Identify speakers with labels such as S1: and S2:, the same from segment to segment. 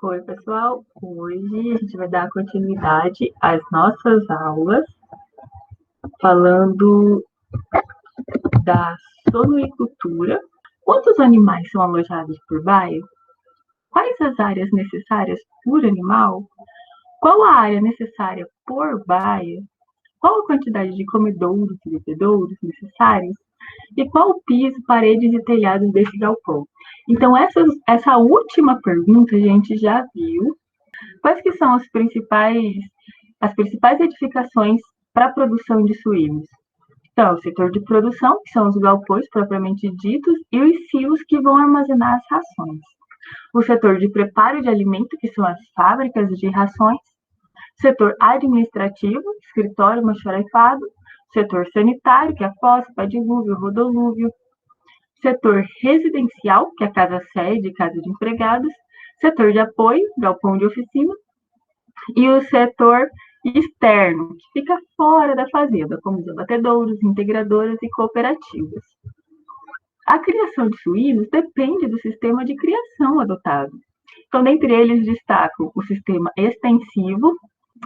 S1: Oi, pessoal. Hoje a gente vai dar continuidade às nossas aulas falando da sonoicultura. Quantos animais são alojados por baia? Quais as áreas necessárias por animal? Qual a área necessária por baia? Qual a quantidade de comedouros e bebedouros necessários? E qual o piso, paredes e telhados desse galpão? Então, essa última pergunta a gente já viu. Quais que são as principais edificações para a produção de suínos? Então, o setor de produção, que são os galpões propriamente ditos, e os silos que vão armazenar as rações. O setor de preparo de alimento, que são as fábricas de rações. Setor administrativo, escritório, almoxarifado. Setor sanitário, que é a fossa, pé dilúvio, rodolúvio. Setor residencial, que é a casa-sede, casa de empregados. Setor de apoio, galpão de oficina. E o setor externo, que fica fora da fazenda, como os abatedouros, integradoras e cooperativas. A criação de suínos depende do sistema de criação adotado. Então, dentre eles, destacam o sistema extensivo,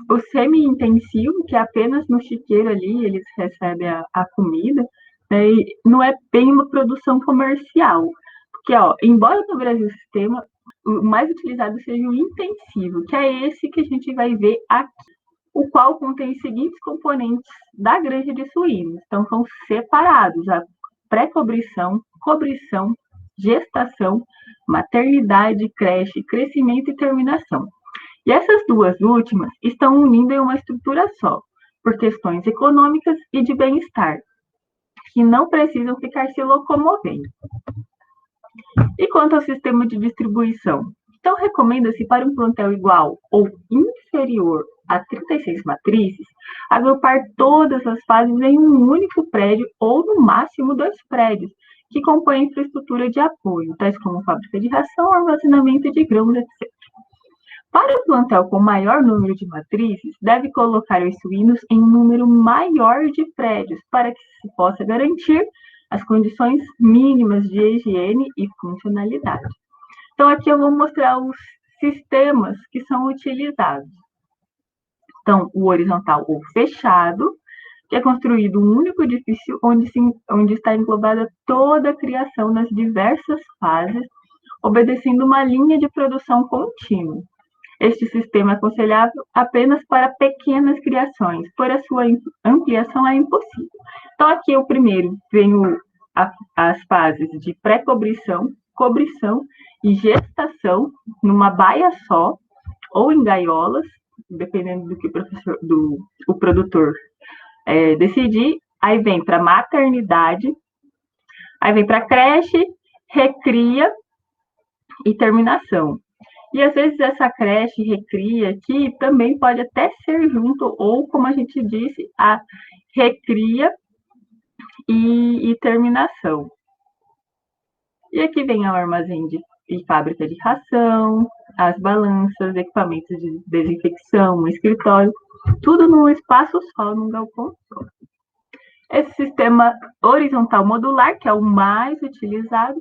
S1: o semi-intensivo, que é apenas no chiqueiro ali eles recebem a comida, né, e não é bem uma produção comercial. Porque, embora no Brasil o sistema o mais utilizado seja o intensivo, que é esse que a gente vai ver aqui, o qual contém os seguintes componentes da granja de suínos. Então, são separados a pré-cobrição, cobrição, gestação, maternidade, creche, crescimento e terminação. E essas duas últimas estão unindo em uma estrutura só, por questões econômicas e de bem-estar, que não precisam ficar se locomovendo. E quanto ao sistema de distribuição? Então, recomenda-se para um plantel igual ou inferior a 36 matrizes, agrupar todas as fases em um único prédio ou, no máximo, 2 prédios, que compõem a infraestrutura de apoio, tais como fábrica de ração, armazenamento de grãos, etc. Para o plantel com maior número de matrizes, deve colocar os suínos em um número maior de prédios, para que se possa garantir as condições mínimas de higiene e funcionalidade. Então, aqui eu vou mostrar os sistemas que são utilizados. Então, o horizontal ou fechado, que é construído um único edifício onde está englobada toda a criação nas diversas fases, obedecendo uma linha de produção contínua. Este sistema é aconselhável apenas para pequenas criações, pois a sua ampliação é impossível. Então, aqui o primeiro vem as fases de pré-cobrição, cobrição e gestação numa baia só ou em gaiolas, dependendo do que o produtor decidir. Aí vem para maternidade, aí vem para creche, recria e terminação. E às vezes essa creche, recria aqui, também pode até ser junto, ou como a gente disse, a recria e terminação. E aqui vem o armazém e fábrica de ração, as balanças, equipamentos de desinfecção, escritório, tudo num espaço só, num galpão só. Esse sistema horizontal modular, que é o mais utilizado,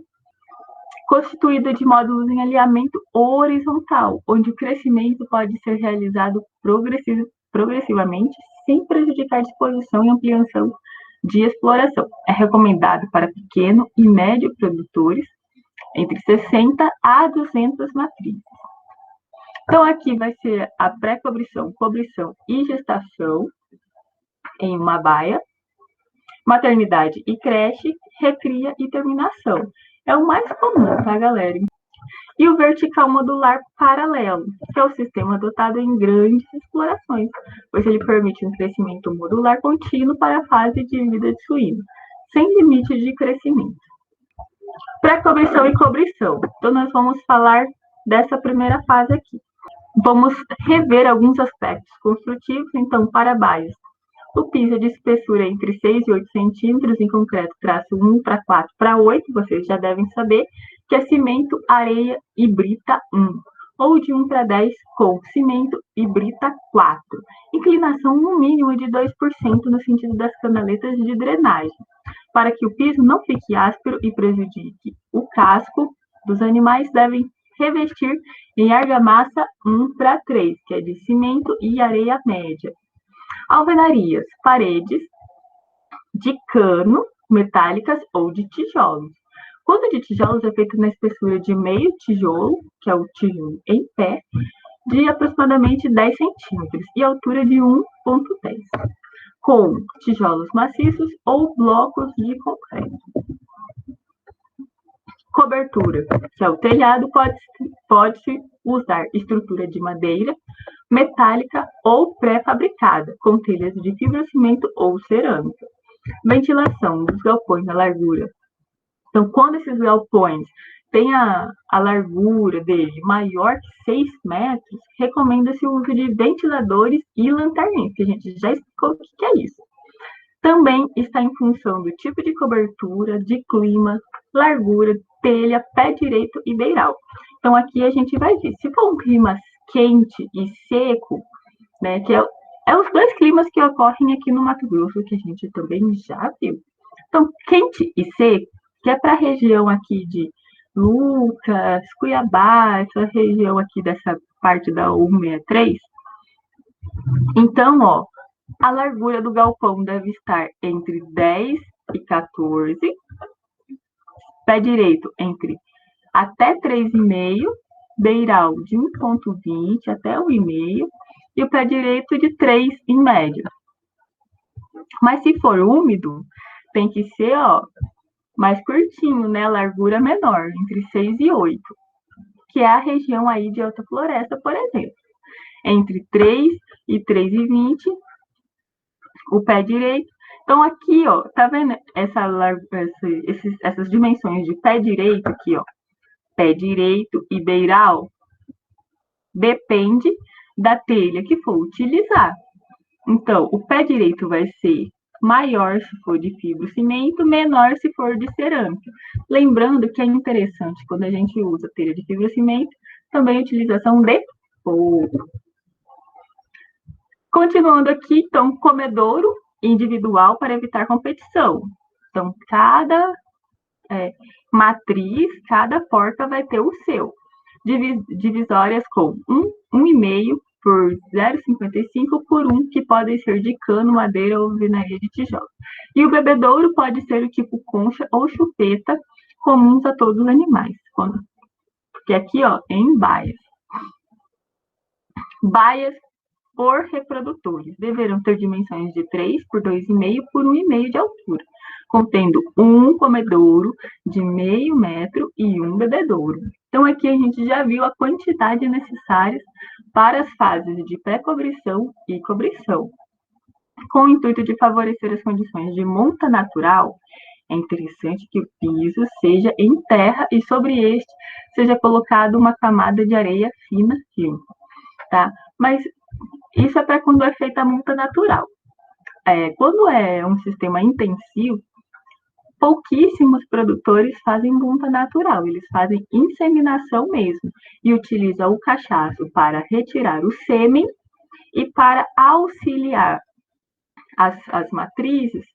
S1: constituído de módulos em alinhamento horizontal, onde o crescimento pode ser realizado progressivamente, sem prejudicar a disposição e ampliação de exploração. É recomendado para pequeno e médio produtores, entre 60 a 200 matrizes. Então, aqui vai ser a pré-cobrição, cobrição e gestação em uma baia, maternidade e creche, recria e terminação. É o mais comum, tá, galera? E o vertical modular paralelo, que é o sistema adotado em grandes explorações, pois ele permite um crescimento modular contínuo para a fase de vida de suíno, sem limite de crescimento. Pré-cobrição e cobrição. Então, nós vamos falar dessa primeira fase aqui. Vamos rever alguns aspectos construtivos, então, para baias. O piso é de espessura entre 6 e 8 centímetros, em concreto, traço 1 para 4 para 8, vocês já devem saber, que é cimento, areia e brita 1, ou de 1 para 10 com cimento e brita 4. Inclinação no mínimo de 2% no sentido das canaletas de drenagem, para que o piso não fique áspero e prejudique o casco dos animais, devem revestir em argamassa 1:3, que é de cimento e areia média. Alvenarias, paredes de cano, metálicas ou de tijolos. Quando de tijolos é feito na espessura de meio tijolo, que é o tijolo em pé, de aproximadamente 10 centímetros e altura de 1,10, com tijolos maciços ou blocos de concreto. Cobertura, que é o telhado, pode-se usar estrutura de madeira, metálica ou pré-fabricada, com telhas de fibrocimento ou cerâmica. Ventilação dos galpões na largura. Então, quando esses galpões têm a largura dele maior que 6 metros, recomenda-se o uso de ventiladores e lanterninhas, que a gente já explicou o que é isso. Também está em função do tipo de cobertura, de clima, largura, telha, pé direito e beiral. Então, aqui a gente vai ver, se for um clima quente e seco, né, que é os dois climas que ocorrem aqui no Mato Grosso, que a gente também já viu. Então, quente e seco, que é para a região aqui de Lucas, Cuiabá, essa região aqui dessa parte da 163. Então, ó, a largura do galpão deve estar entre 10 e 14, pé direito entre até 3,5, beiral de 1,20 até 1,5 e o pé direito de 3 em média. Mas se for úmido, tem que ser, ó, mais curtinho, né? Largura menor, entre 6 e 8, que é a região aí de alta floresta, por exemplo. Entre 3 e 3,20, o pé direito. Então, aqui, ó, tá vendo essas dimensões de pé direito aqui, ó? Pé direito e beiral depende da telha que for utilizar. Então, o pé direito vai ser maior se for de fibrocimento, menor se for de cerâmica. Lembrando que é interessante, quando a gente usa telha de fibrocimento, também a utilização de forro. Continuando aqui, então, comedouro individual para evitar competição. Então, cada matriz, cada porta vai ter o seu. Divisórias com 1,5 por 0,55 por 1, que podem ser de cano, madeira ou alvenaria de tijolo. E o bebedouro pode ser o tipo concha ou chupeta, comuns a todos os animais. Porque aqui, ó, em baias. Baias por reprodutores deverão ter dimensões de 3 por 2,5 por 1,5 de altura, contendo um comedouro de meio metro e um bebedouro. Então, aqui a gente já viu a quantidade necessária para as fases de pré-cobrição e cobrição. Com o intuito de favorecer as condições de monta natural, é interessante que o piso seja em terra e sobre este seja colocada uma camada de areia fina, tá? Mas isso é para quando é feita a monta natural. Quando é um sistema intensivo, pouquíssimos produtores fazem monta natural, eles fazem inseminação mesmo e utilizam o cachaço para retirar o sêmen e para auxiliar as matrizes,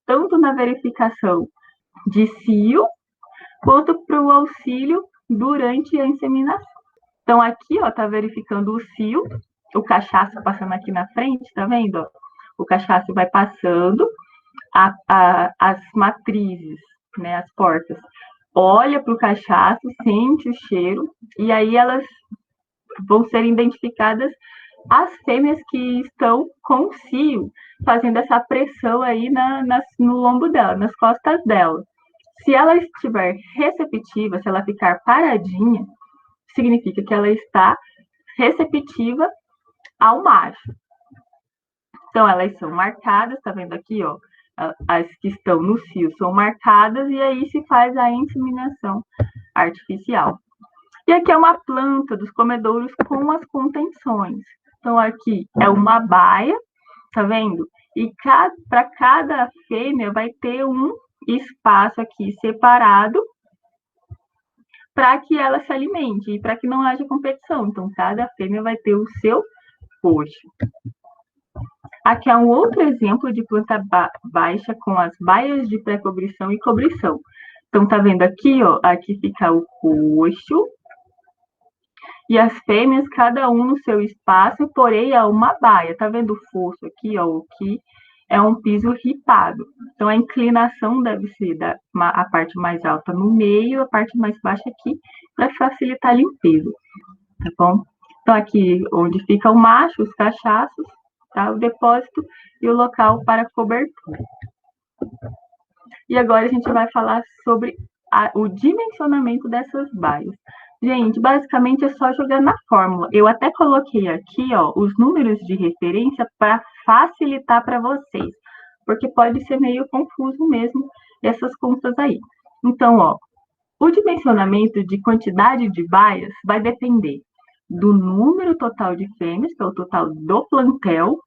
S1: tanto na verificação de cio, quanto para o auxílio durante a inseminação. Então, aqui, ó, tá verificando o cio, o cachaço passando aqui na frente, tá vendo? O cachaço vai passando, as matrizes, né, as portas, olha para o cachaço, sente o cheiro, e aí elas vão ser identificadas as fêmeas que estão com o cio, fazendo essa pressão aí no lombo dela, nas costas dela. Se ela estiver receptiva, se ela ficar paradinha, significa que ela está receptiva ao macho. Então, elas são marcadas, tá vendo aqui, ó? As que estão no cio são marcadas e aí se faz a inseminação artificial. E aqui é uma planta dos comedouros com as contenções. Então, aqui é uma baia, tá vendo? E para cada fêmea vai ter um espaço aqui separado para que ela se alimente e para que não haja competição. Então, cada fêmea vai ter o seu coxo. Aqui é um outro exemplo de planta baixa com as baias de pré-cobrição e cobrição. Então, tá vendo aqui, ó? Aqui fica o coxo, E as fêmeas, cada um no seu espaço, porém é uma baia. Tá vendo o fosso aqui, ó, o que é um piso ripado. Então, a inclinação deve ser a parte mais alta no meio, a parte mais baixa aqui, para facilitar a limpeza, tá bom? Então, aqui onde fica o macho, os cachaços, tá? O depósito e o local para cobertura. E agora a gente vai falar sobre o dimensionamento dessas baias. Gente, basicamente é só jogar na fórmula. Eu até coloquei aqui, ó, os números de referência para facilitar para vocês, porque pode ser meio confuso mesmo essas contas aí. Então, ó, o dimensionamento de quantidade de baias vai depender do número total de fêmeas, que é o total do plantel,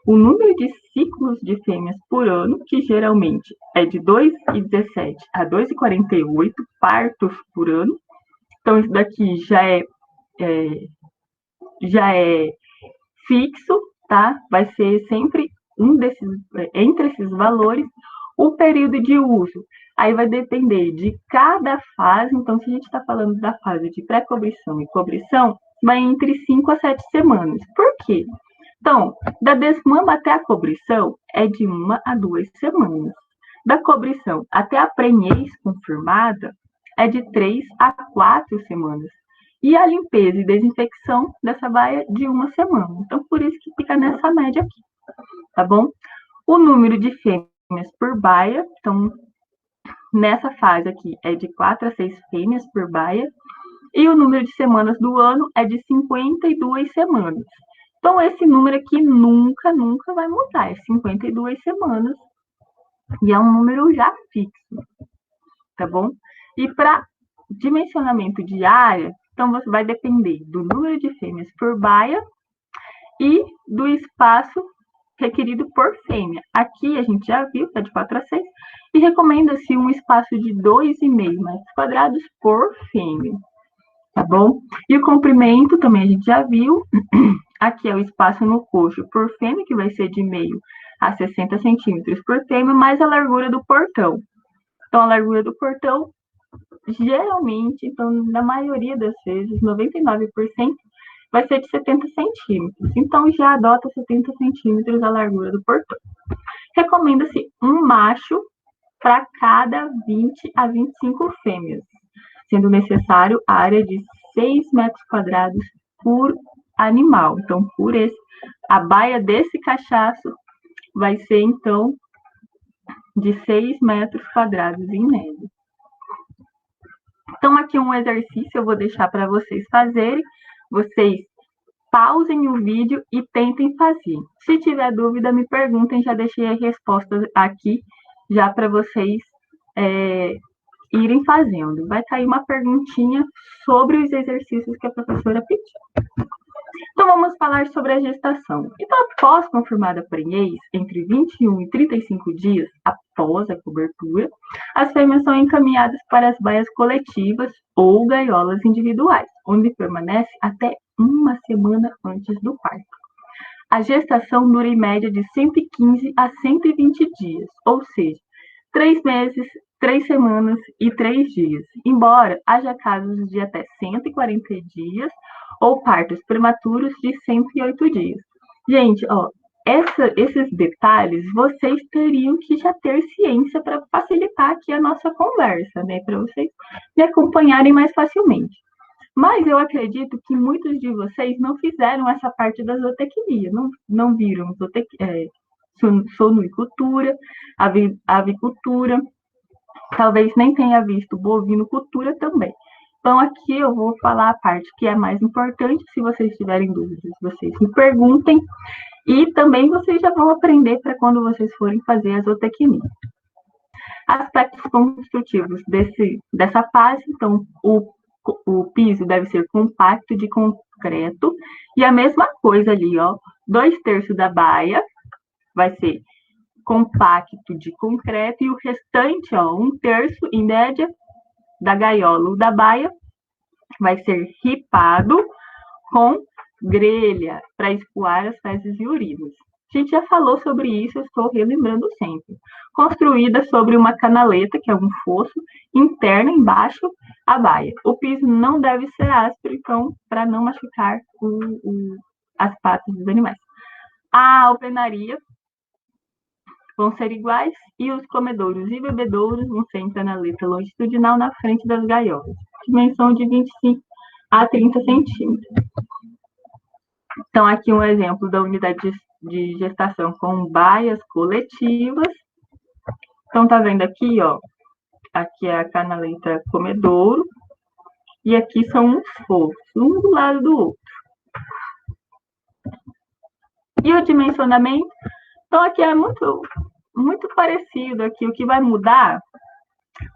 S1: o número de ciclos de fêmeas por ano, que geralmente é de 2,17 a 2,48 partos por ano. Então, isso daqui já é fixo, tá? Vai ser sempre entre esses valores. O período de uso, aí vai depender de cada fase. Então, se a gente está falando da fase de pré-cobrição e cobrição, vai entre 5 a 7 semanas. Por quê? Então, da desmama até a cobrição é de 1 a 2 semanas. Da cobrição até a prenhez confirmada é de 3 a 4 semanas. E a limpeza e desinfecção dessa baia de 1 semana. Então, por isso que fica nessa média aqui, tá bom? O número de fêmeas por baia, então, nessa fase aqui é de 4 a 6 fêmeas por baia. E o número de semanas do ano é de 52 semanas. Então, esse número aqui nunca vai mudar, é 52 semanas. E é um número já fixo, tá bom? E para dimensionamento de área, então você vai depender do número de fêmeas por baia e do espaço requerido por fêmea. Aqui a gente já viu que é de 4 a 6 e recomenda-se um espaço de 2,5 metros quadrados por fêmea, tá bom? E o comprimento também a gente já viu. Aqui é o espaço no coxo por fêmea, que vai ser de meio a 60 centímetros por fêmea, mais a largura do portão. Então, a largura do portão, geralmente, então, na maioria das vezes, 99%, vai ser de 70 centímetros. Então, já adota 70 centímetros a largura do portão. Recomenda-se um macho para cada 20 a 25 fêmeas, sendo necessário a área de 6 metros quadrados por animal. Então, a baia desse cachaço vai ser, então, de 6 metros quadrados em média. Então, aqui um exercício eu vou deixar para vocês fazerem. Vocês pausem o vídeo e tentem fazer. Se tiver dúvida, me perguntem, já deixei as respostas aqui já para vocês irem fazendo. Vai cair uma perguntinha sobre os exercícios que a professora pediu. Então, vamos falar sobre a gestação. Então, após confirmada a prenhez, entre 21 e 35 dias após a cobertura, as fêmeas são encaminhadas para as baias coletivas ou gaiolas individuais, onde permanece até 1 semana antes do parto. A gestação dura em média de 115 a 120 dias, ou seja, 3 meses, 3 semanas e 3 dias, embora haja casos de até 140 dias ou partos prematuros de 108 dias. Gente, ó, esses detalhes vocês teriam que já ter ciência para facilitar aqui a nossa conversa, né? Para vocês me acompanharem mais facilmente. Mas eu acredito que muitos de vocês não fizeram essa parte da zootecnia, não viram sonoicultura, avicultura, talvez nem tenha visto bovinocultura também. Então, aqui eu vou falar a parte que é mais importante. Se vocês tiverem dúvidas, vocês me perguntem. E também vocês já vão aprender para quando vocês forem fazer a zootecnia. Aspectos construtivos dessa fase, então, o piso deve ser compacto de concreto. E a mesma coisa ali, ó, 2/3 da baia vai ser compacto de concreto e o restante, ó, 1/3 em média da gaiola ou da baia vai ser ripado com grelha para escoar as fezes e urinas. A gente já falou sobre isso, eu estou relembrando sempre. Construída sobre uma canaleta, que é um fosso, interno embaixo a baia. O piso não deve ser áspero, então, para não machucar as patas dos animais. A alvenaria vão ser iguais e os comedouros e bebedouros vão ser em canaleta longitudinal na frente das gaiolas. Dimensão de 25 a 30 centímetros. Então, aqui um exemplo da unidade de gestação com baias coletivas. Então, tá vendo aqui, ó, aqui é a canaleta comedouro e aqui são os fossos, um do lado do outro. E o dimensionamento, então aqui é muito parecido aqui, o que vai mudar,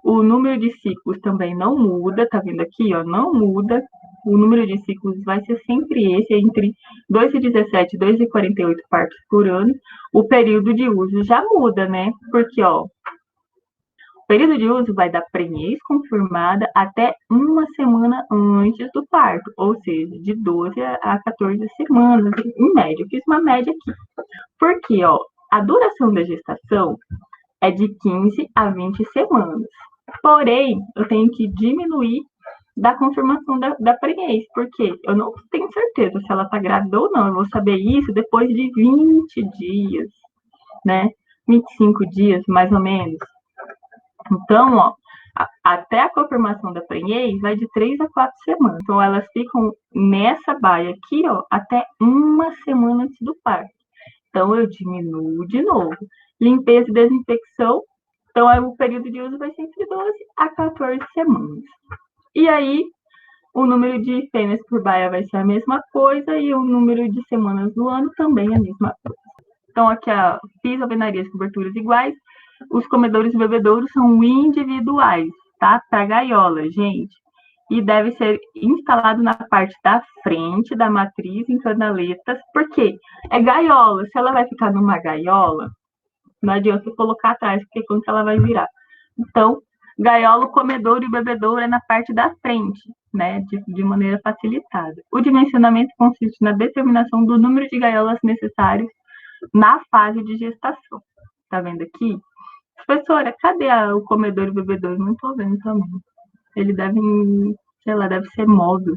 S1: o número de ciclos também não muda, tá vendo aqui, ó, não muda. O número de ciclos vai ser sempre esse, entre 2,17 e 2,48 partos por ano. O período de uso já muda, né? Porque, ó, o período de uso vai da prenhez confirmada até uma semana antes do parto, ou seja, de 12 a 14 semanas, em média. Eu fiz uma média aqui. Porque, ó, a duração da gestação é de 15 a 20 semanas. Porém, eu tenho que diminuir da confirmação da prenhez, porque eu não tenho certeza se ela está grávida ou não. Eu vou saber isso depois de 20 dias, né? 25 dias, mais ou menos. Então, ó, até a confirmação da prenhez vai de 3 a 4 semanas. Então, elas ficam nessa baia aqui, ó, até uma semana antes do parto. Então, eu diminuo de novo. Limpeza e desinfecção. Então, o período de uso vai ser entre 12 a 14 semanas. E aí, o número de fêmeas por baia vai ser a mesma coisa e o número de semanas do ano também a mesma coisa. Então, aqui a piso, alvenarias, coberturas iguais. Os comedouros e bebedouros são individuais, tá? Para gaiola, gente. E deve ser instalado na parte da frente da matriz em canaletas, porque é gaiola. Se ela vai ficar numa gaiola, não adianta colocar atrás, porque quando ela vai virar. Então, gaiola, comedouro e bebedouro é na parte da frente, né, de maneira facilitada. O dimensionamento consiste na determinação do número de gaiolas necessários na fase de gestação. Tá vendo aqui? Professora, cadê o comedor e o bebedouro? Não tô vendo também. Ele deve, sei lá, deve ser móvel.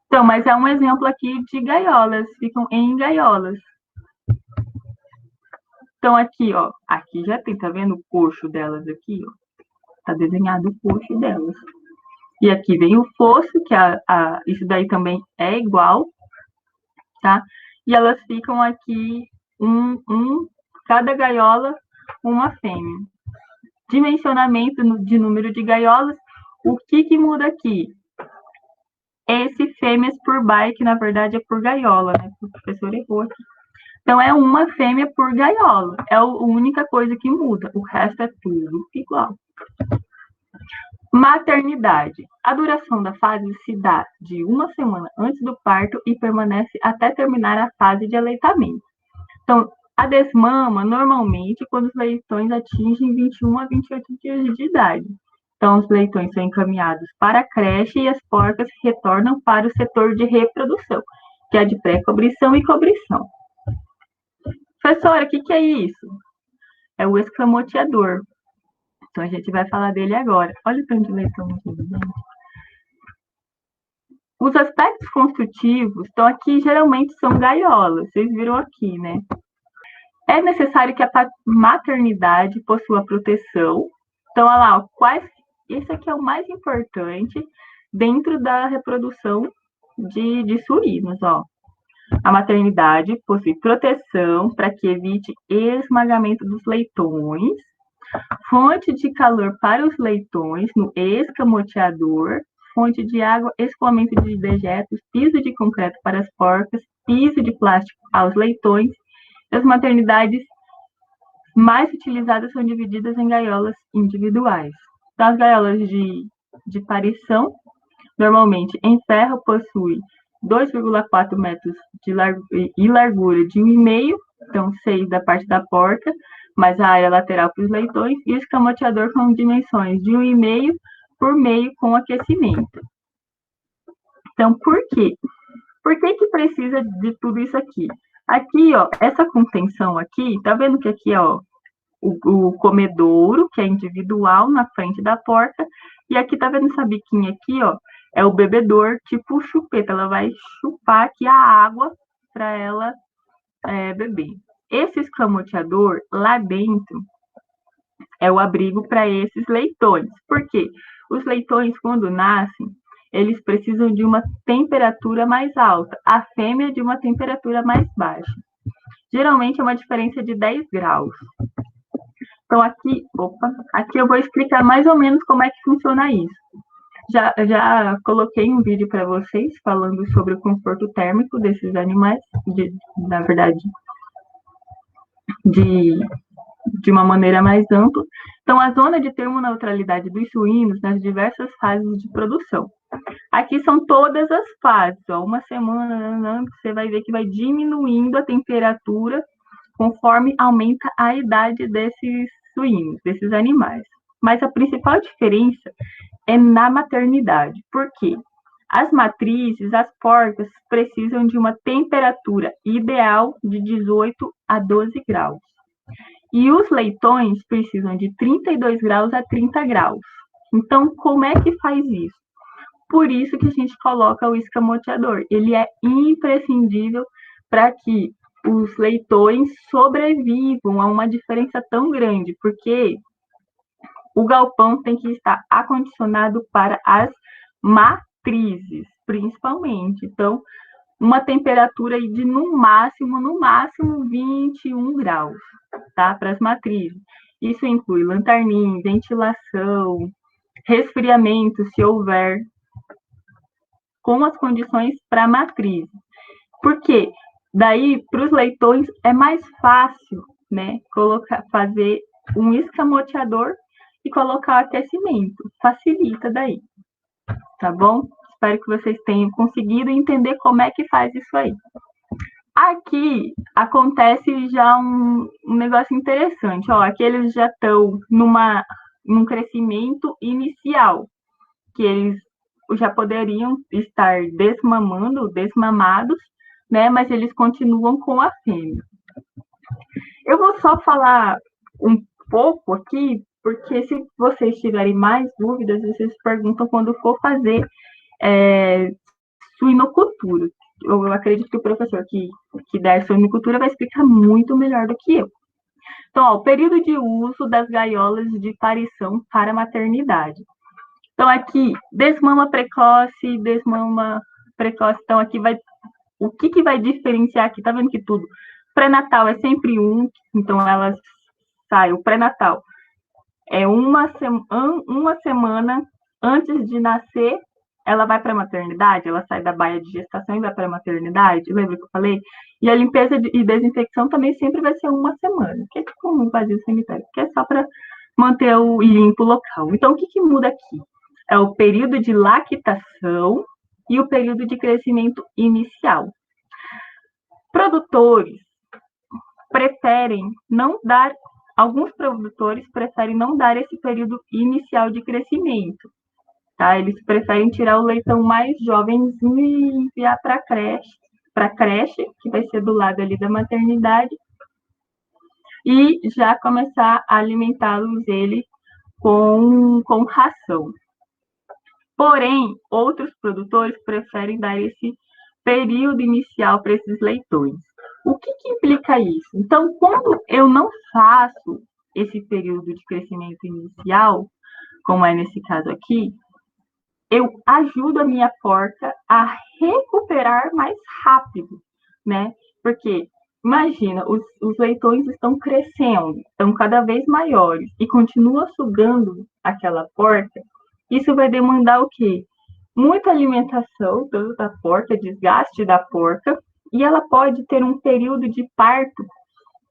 S1: Então, mas é um exemplo aqui de gaiolas, ficam em gaiolas. Então, aqui, ó, aqui já tem, tá vendo o coxo delas aqui, ó? Tá desenhado o coxo delas. E aqui vem o fosso, que isso daí também é igual, tá? E elas ficam aqui, cada gaiola, uma fêmea. Dimensionamento de número de gaiolas, o que muda aqui? Esse fêmeas por baia, que na verdade é por gaiola, né? O professor errou aqui. Então, é uma fêmea por gaiola. É a única coisa que muda. O resto é tudo igual. Maternidade. A duração da fase se dá de uma semana antes do parto e permanece até terminar a fase de aleitamento. Então, a desmama, normalmente, quando os leitões atingem 21 a 28 dias de idade. Então, os leitões são encaminhados para a creche e as porcas retornam para o setor de reprodução, que é de pré-cobrição e cobrição. Professora, o que é isso? É o escamoteador. Então, a gente vai falar dele agora. Olha o tanto de leitão aqui, gente. Os aspectos construtivos, então aqui geralmente são gaiolas, vocês viram aqui, né? É necessário que a maternidade possua proteção. Então, olha lá, esse aqui é o mais importante dentro da reprodução de suínos, ó. A maternidade possui proteção para que evite esmagamento dos leitões, fonte de calor para os leitões no escamoteador, fonte de água, escoamento de dejetos, piso de concreto para as porcas, piso de plástico aos leitões. As maternidades mais utilizadas são divididas em gaiolas individuais. Então, as gaiolas de parição, normalmente em ferro, possuem 2,4 metros de largura de 1,5, então 6 da parte da porta, mais a área lateral para os leitões, e o escamoteador com dimensões de 1,5 por meio com aquecimento. Então, por quê? Por que precisa de tudo isso aqui? Aqui, ó, essa contenção aqui, tá vendo que aqui, ó, o comedouro, que é individual, na frente da porta, e aqui tá vendo essa biquinha aqui, ó, é o bebedor, tipo chupeta, ela vai chupar aqui a água para ela beber. Esse escamoteador, lá dentro, é o abrigo para esses leitões. Por quê? Os leitões, quando nascem, eles precisam de uma temperatura mais alta, a fêmea de uma temperatura mais baixa. Geralmente é uma diferença de 10 graus. Então, aqui eu vou explicar mais ou menos como é que funciona isso. Já coloquei um vídeo para vocês falando sobre o conforto térmico desses animais, na verdade, de, de uma maneira mais ampla. Então, a zona de termoneutralidade dos suínos nas diversas fases de produção. Aqui são todas as fases. Ó, uma semana, você vai ver que vai diminuindo a temperatura conforme aumenta a idade desses suínos, desses animais. Mas a principal diferença é na maternidade. Por quê? As matrizes, as porcas, precisam de uma temperatura ideal de 18 a 12 graus. E os leitões precisam de 32 graus a 30 graus. Então, como é que faz isso? Por isso que a gente coloca o escamoteador. Ele é imprescindível para que os leitões sobrevivam a uma diferença tão grande, porque o galpão tem que estar acondicionado para as matrizes, principalmente. Então, uma temperatura de no máximo 21 graus, tá? Para as matrizes. Isso inclui lanterninha, ventilação, resfriamento, se houver, com as condições para a matriz. Por quê? Daí, para os leitões, é mais fácil, né, fazer um escamoteador e colocar o aquecimento. Facilita daí, tá bom? Espero que vocês tenham conseguido entender como é que faz isso aí. Aqui acontece já um negócio interessante. Ó, aqui eles já estão num crescimento inicial, que eles já poderiam estar desmamados, né? Mas eles continuam com a fêmea. Eu vou só falar um pouco aqui, porque se vocês tiverem mais dúvidas, vocês perguntam quando for fazer suinocultura. Eu acredito que o professor que der suinocultura vai explicar muito melhor do que eu. Então, ó, o período de uso das gaiolas de parição para a maternidade. Então, aqui, desmama precoce. Então, aqui vai. O que vai diferenciar aqui? Tá vendo que tudo? Pré-natal é sempre um, então elas saem. O pré-natal é uma semana antes de nascer, ela vai para a maternidade, ela sai da baia de gestação e vai para a maternidade, lembra que eu falei? E a limpeza e desinfecção também sempre vai ser uma semana, que é tipo um vazio sanitário, que é só para manter o limpo local. Então, o que muda aqui? É o período de lactação e o período de crescimento inicial. Produtores preferem não dar, alguns produtores preferem não dar esse período inicial de crescimento, tá? Eles preferem tirar o leitão mais jovenzinho e enviar para a creche, que vai ser do lado ali da maternidade, e já começar a alimentá-los ele com ração. Porém, outros produtores preferem dar esse período inicial para esses leitões. O que implica isso? Então, quando eu não faço esse período de crescimento inicial, como é nesse caso aqui, eu ajudo a minha porca a recuperar mais rápido, né? Porque, imagina, os leitões estão crescendo, estão cada vez maiores, e continua sugando aquela porca, isso vai demandar o quê? Muita alimentação, tanto da porca, desgaste da porca, e ela pode ter um período de parto,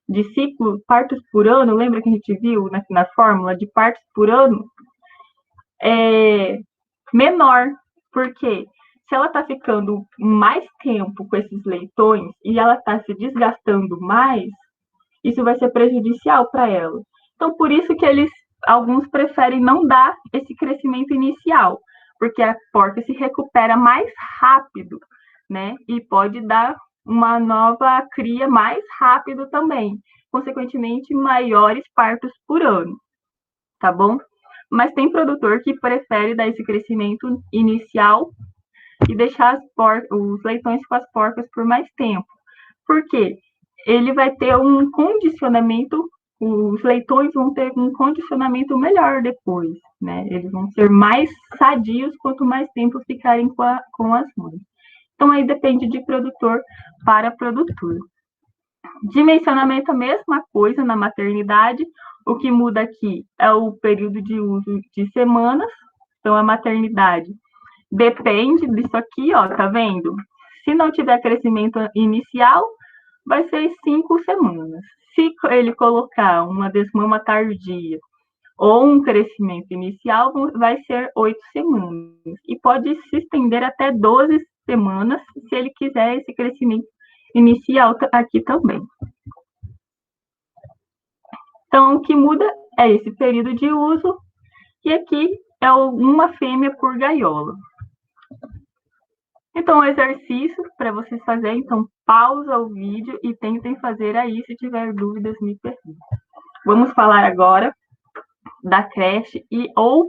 S1: de ciclo, partos por ano, lembra que a gente viu na fórmula de partos por ano? Menor, porque se ela está ficando mais tempo com esses leitões e ela está se desgastando mais, isso vai ser prejudicial para ela. Então, por isso que alguns preferem não dar esse crescimento inicial, porque a porca se recupera mais rápido, né? E pode dar uma nova cria mais rápido também, consequentemente, maiores partos por ano, tá bom? Mas tem produtor que prefere dar esse crescimento inicial e deixar os leitões com as porcas por mais tempo. Por quê? Ele vai ter um condicionamento, os leitões vão ter um condicionamento melhor depois, né? Eles vão ser mais sadios quanto mais tempo ficarem com as mães. Então, aí depende de produtor para produtor. Dimensionamento, a mesma coisa na maternidade. O que muda aqui é o período de uso de semanas. Então, a maternidade depende disso aqui, ó, tá vendo? Se não tiver crescimento inicial, vai ser 5 semanas. Se ele colocar uma desmama tardia ou um crescimento inicial, vai ser 8 semanas. E pode se estender até 12 semanas, se ele quiser esse crescimento inicial aqui também. Então, o que muda é esse período de uso, e aqui é uma fêmea por gaiola. Então, o exercício para vocês fazerem, então pausa o vídeo e tentem fazer aí, se tiver dúvidas, me perguntem. Vamos falar agora da creche ou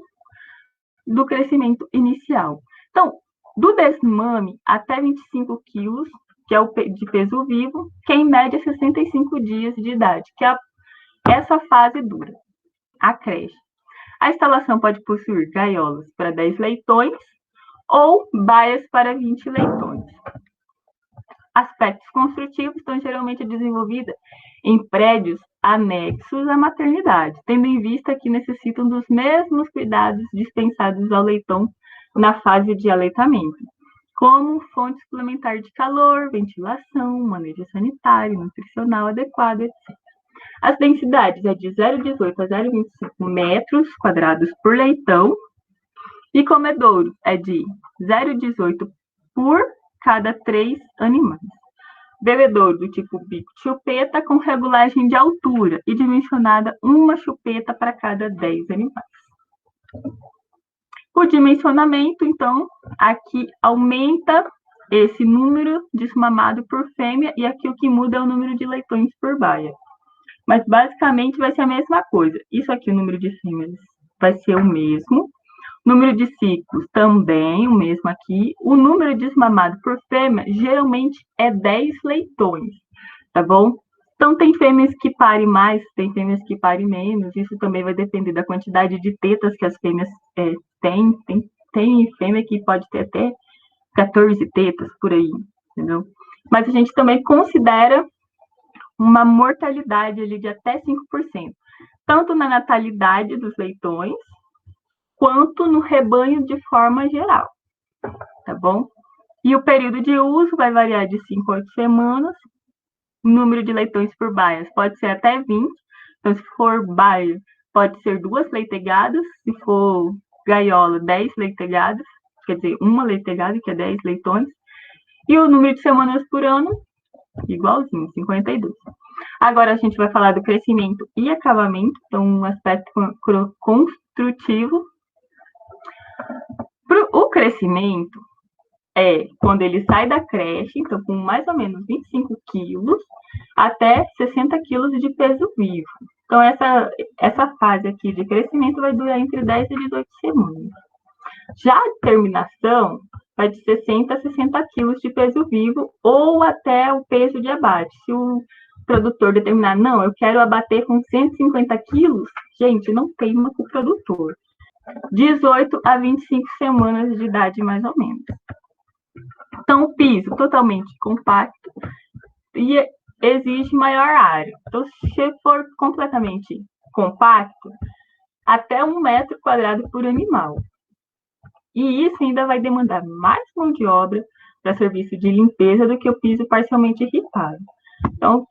S1: do crescimento inicial. Então, do desmame até 25 quilos, que é o de peso vivo, que é em média 65 dias de idade, que é essa fase dura, a creche. A instalação pode possuir gaiolas para 10 leitões ou baias para 20 leitões. Aspectos construtivos estão geralmente desenvolvidos em prédios anexos à maternidade, tendo em vista que necessitam dos mesmos cuidados dispensados ao leitão na fase de aleitamento, como fonte suplementar de calor, ventilação, manejo sanitário, nutricional adequado, etc. As densidades é de 0,18 a 0,25 metros quadrados por leitão, e comedouro é de 0,18 por cada 3 animais. Bebedouro do tipo bico chupeta com regulagem de altura e dimensionada uma chupeta para cada 10 animais. O dimensionamento, então, aqui aumenta esse número desmamado por fêmea e aqui o que muda é o número de leitões por baia. Mas basicamente vai ser a mesma coisa. Isso aqui, o número de fêmeas, vai ser o mesmo. Número de ciclos também, o mesmo aqui. O número desmamado por fêmea geralmente é 10 leitões, tá bom? Então, tem fêmeas que parem mais, tem fêmeas que parem menos. Isso também vai depender da quantidade de tetas que as fêmeas têm. Tem fêmea que pode ter até 14 tetas por aí, entendeu? Mas a gente também considera uma mortalidade ali de até 5%, tanto na natalidade dos leitões, quanto no rebanho de forma geral, tá bom? E o período de uso vai variar de 5 a 8 semanas. O número de leitões por baias pode ser até 20. Então, se for baia, pode ser 2 leitegadas. Se for gaiola, 10 leitegadas. Quer dizer, uma leitegada, que é 10 leitões. E o número de semanas por ano, igualzinho, 52. Agora, a gente vai falar do crescimento e acabamento. Então, um aspecto construtivo. O crescimento é quando ele sai da creche, então com mais ou menos 25 quilos, até 60 quilos de peso vivo. Então, essa fase aqui de crescimento vai durar entre 10 e 18 semanas. Já a terminação vai de 60 a 60 quilos de peso vivo ou até o peso de abate. Se o produtor determinar, não, eu quero abater com 150 quilos, gente, não teima com o produtor. 18 a 25 semanas de idade, mais ou menos. Então, o piso totalmente compacto e exige maior área. Então, se for completamente compacto, até 1 metro quadrado por animal. E isso ainda vai demandar mais mão de obra para serviço de limpeza do que o piso parcialmente ripado. Então,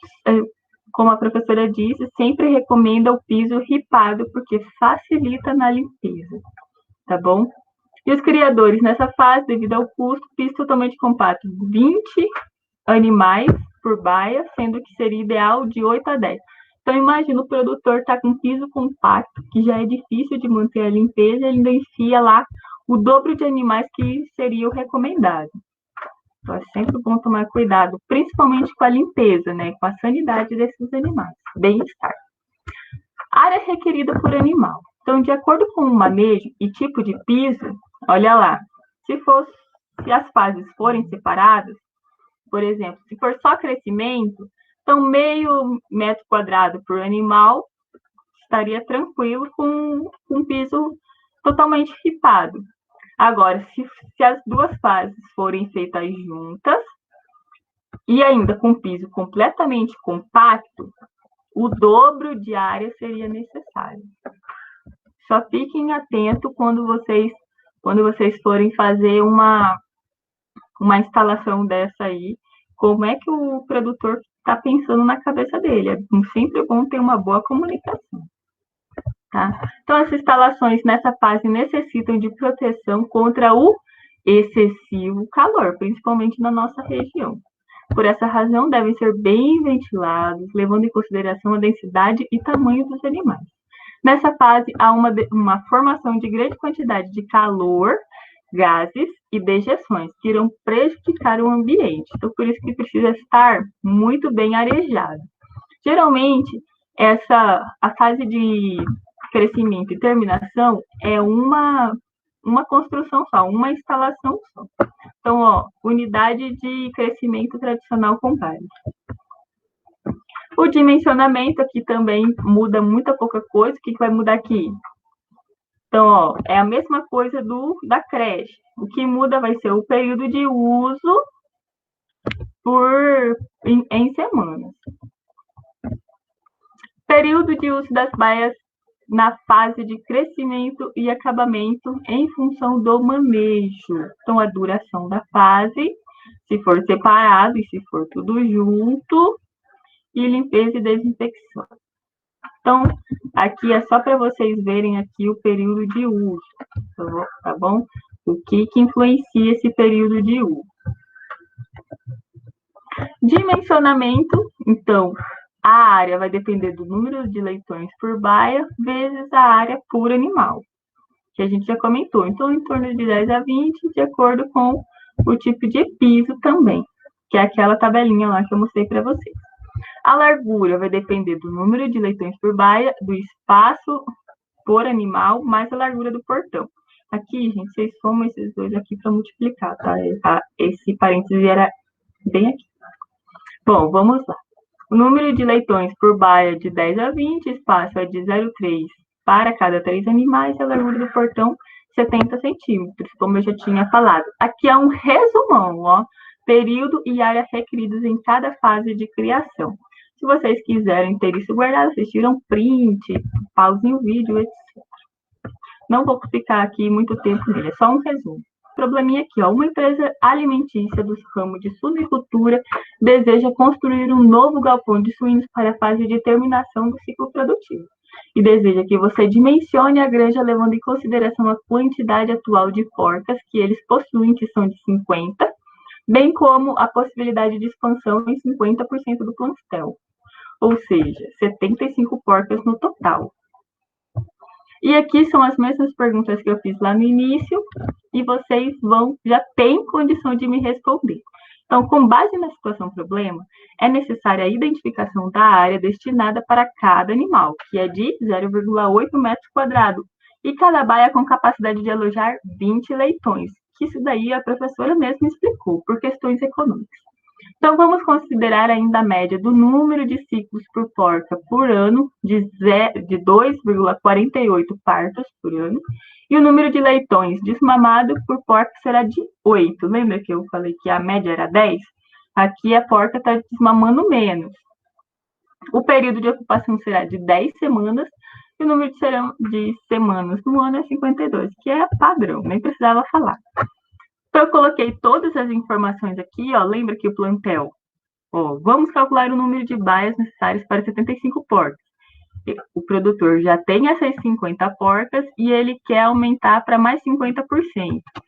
S1: como a professora disse, sempre recomenda o piso ripado, porque facilita na limpeza, tá bom? E os criadores, nessa fase, devido ao custo, piso totalmente compacto, 20 animais por baia, sendo que seria ideal de 8 a 10. Então, imagina o produtor estar com piso compacto, que já é difícil de manter a limpeza, ele ainda enfia lá o dobro de animais que seria o recomendado. Então, é sempre bom tomar cuidado, principalmente com a limpeza, né? Com a sanidade desses animais. Bem-estar. Área requerida por animal. Então, de acordo com o manejo e tipo de piso, olha lá, se as fases forem separadas, por exemplo, se for só crescimento, então meio metro quadrado por animal estaria tranquilo com um piso totalmente ripado. Agora, se as duas fases forem feitas juntas e ainda com piso completamente compacto, o dobro de área seria necessário. Só fiquem atentos quando vocês forem fazer uma instalação dessa aí, como é que o produtor está pensando na cabeça dele. É sempre bom ter uma boa comunicação. Tá? Então, as instalações nessa fase necessitam de proteção contra o excessivo calor, principalmente na nossa região. Por essa razão, devem ser bem ventilados, levando em consideração a densidade e tamanho dos animais. Nessa fase, há uma formação de grande quantidade de calor, gases e dejeções, que irão prejudicar o ambiente. Então, por isso que precisa estar muito bem arejado. Geralmente, a fase de crescimento e terminação é uma construção só, uma instalação só. Então, ó, unidade de crescimento tradicional com galhos. O dimensionamento aqui também muda muita pouca coisa. O que vai mudar aqui? Então, ó, é a mesma coisa da creche. O que muda vai ser o período de uso em semanas. Período de uso das baias na fase de crescimento e acabamento em função do manejo. Então, a duração da fase, se for separado e se for tudo junto, e limpeza e desinfecção. Então, aqui é só para vocês verem aqui o período de uso, tá bom? O que influencia esse período de uso. Dimensionamento, então, a área vai depender do número de leitões por baia vezes a área por animal, que a gente já comentou. Então, em torno de 10 a 20, de acordo com o tipo de piso também, que é aquela tabelinha lá que eu mostrei para vocês. A largura vai depender do número de leitões por baia, do espaço por animal, mais a largura do portão. Aqui, gente, vocês somam esses dois aqui para multiplicar, tá? Esse parêntese era bem aqui. Bom, vamos lá. O número de leitões por baia de 10 a 20, espaço é de 0,3 para cada 3 animais, e a largura do portão 70 centímetros, como eu já tinha falado. Aqui é um resumão, ó, período e área requeridos em cada fase de criação. Se vocês quiserem ter isso guardado, vocês tiram print, pausem o vídeo, etc. Não vou ficar aqui muito tempo nele, é só um resumo. Probleminha aqui, ó, uma empresa alimentícia do ramo de suinicultura deseja construir um novo galpão de suínos para a fase de terminação do ciclo produtivo e deseja que você dimensione a granja levando em consideração a quantidade atual de porcas que eles possuem, que são de 50, bem como a possibilidade de expansão em 50% do plantel, ou seja, 75 porcas no total. E aqui são as mesmas perguntas que eu fiz lá no início, e vocês já têm condição de me responder. Então, com base na situação problema, é necessária a identificação da área destinada para cada animal, que é de 0,8 metros quadrados, e cada baia com capacidade de alojar 20 leitões, que isso daí a professora mesma explicou, por questões econômicas. Então, vamos considerar ainda a média do número de ciclos por porca por ano, de 2,48 partos por ano, e o número de leitões desmamados por porca será de 8. Lembra que eu falei que a média era 10? Aqui a porca está desmamando menos. O período de ocupação será de 10 semanas, e o número de semanas no ano é 52, que é padrão, nem precisava falar. Então, eu coloquei todas as informações aqui, ó, lembra que o plantel, ó, vamos calcular o número de baias necessárias para 75 porcas. O produtor já tem essas 50 porcas e ele quer aumentar para mais 50%,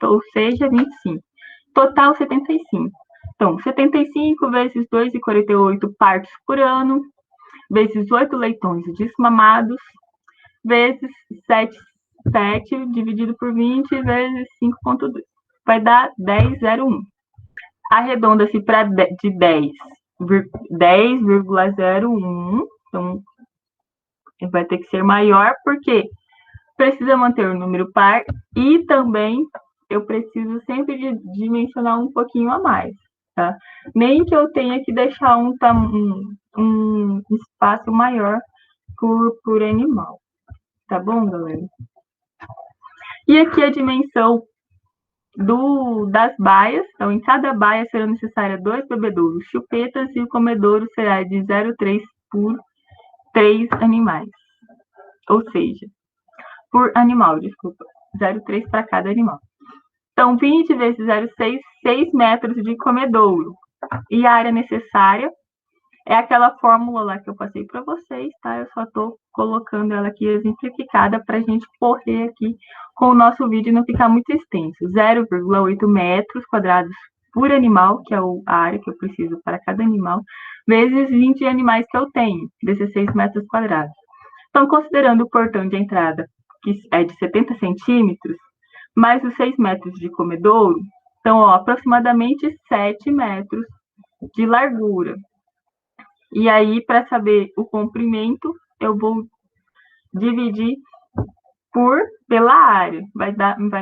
S1: ou seja, 25. Total, 75. Então, 75 vezes 2,48 partos por ano, vezes 8 leitões desmamados, vezes 7 dividido por 20, vezes 5,2. Vai dar 10,01. arredonda-se para de 10,01. Então, vai ter que ser maior, porque precisa manter o número par e também eu preciso sempre dimensionar um pouquinho a mais, tá? Nem que eu tenha que deixar um espaço maior por animal, tá bom, galera? E aqui a dimensão das baias. Então, em cada baia serão necessárias 2 bebedouros chupetas e o comedouro será de 0,3 por 3 animais. Ou seja, por animal, desculpa. 0,3 para cada animal. Então, 20 vezes 0,6, 6 metros de comedouro. E a área necessária é aquela fórmula lá que eu passei para vocês, tá? Eu só estou colocando ela aqui exemplificada para a gente correr aqui com o nosso vídeo e não ficar muito extenso. 0,8 metros quadrados por animal, que é a área que eu preciso para cada animal, vezes 20 animais que eu tenho, 16 metros quadrados. Então, considerando o portão de entrada, que é de 70 centímetros, mais os 6 metros de comedouro, então, ó, aproximadamente 7 metros de largura. E aí, para saber o comprimento, eu vou dividir pela área. Vai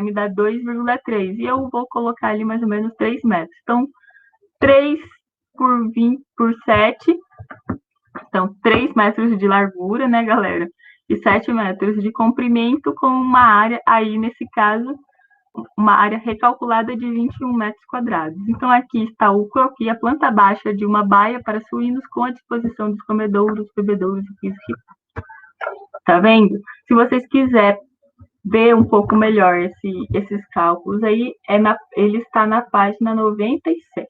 S1: me dar 2,3. E eu vou colocar ali mais ou menos 3 metros. Então, 3 por 7. Então, 3 metros de largura, né, galera? E 7 metros de comprimento com uma área, aí nesse caso, uma área recalculada de 21 metros quadrados. Então, aqui está o croquis, a planta baixa de uma baia para suínos com a disposição dos comedouros, bebedouros e piso ripado. Tá vendo? Se vocês quiserem ver um pouco melhor esses cálculos aí, ele está na página 97.